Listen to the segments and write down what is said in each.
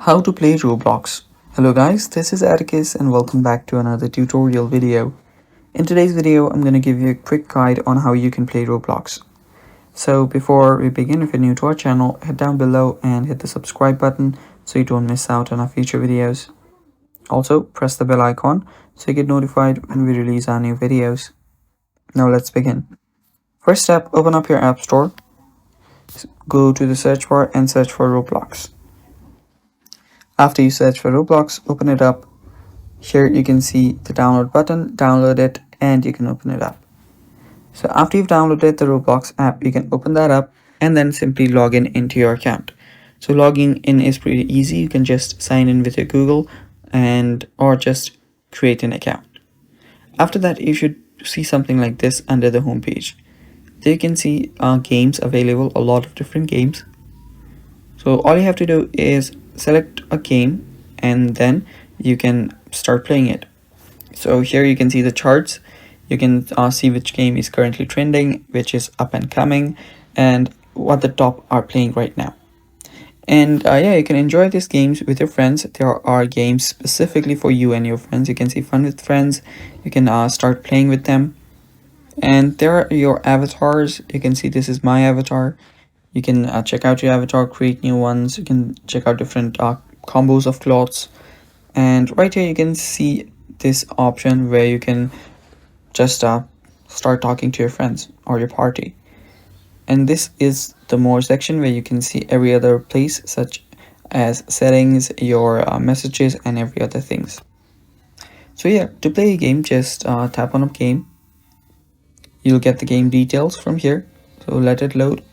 How to play Roblox. Hello guys, this is Atticus and welcome back to another tutorial video. In today's video, I'm going to give you a quick guide on how you can play Roblox. So before we begin, if you're new to our channel, head down below and hit the subscribe button so you don't miss out on our future videos. Also, press the bell icon so you get notified when we release our new videos. Now let's begin. First step, open up your app store, go to the search bar and search for Roblox. After you search for Roblox, open it up. Here you can see the download button, download it and you can open it up. So after you've downloaded the Roblox app, you can open that up and then simply log in into your account. So logging in is pretty easy. You can just sign in with your Google or just create an account. After that, you should see something like this under the home page. There you can see games available, a lot of different games. So all you have to do is select a game and then you can start playing it. So here you can see the charts. You can see which game is currently trending, which is up and coming, and what the top are playing right now. And yeah, you can enjoy these games with your friends. There are games specifically for you and your friends. You can see fun with friends. You can start playing with them. And there are your avatars. You can see this is my avatar. You can check out your avatar, create new ones. You can check out different combos of clothes. And right here you can see this option where you can just start talking to your friends or your party. And this is the more section where you can see every other place, such as settings, your messages and every other things. So yeah, to play a game, just tap on a game. You'll get the game details from here, so let it load.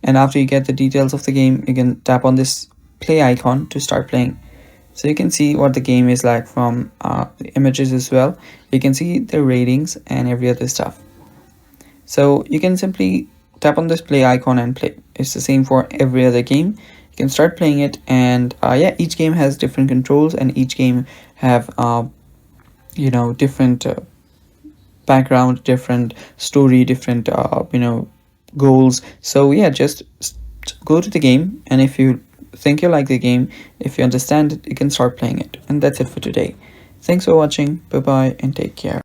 And after you get the details of the game, you can tap on this play icon to start playing. So you can see what the game is like from the images as well. You can see the ratings and every other stuff. So you can simply tap on this play icon and play. It's the same for every other game. You can start playing it, and yeah, each game has different controls and each game have different background, different story, different goals. So yeah, just go to the game, and if you think you like the game, if you understand it, you can start playing it. And that's it for today. Thanks for watching. Bye bye and take care.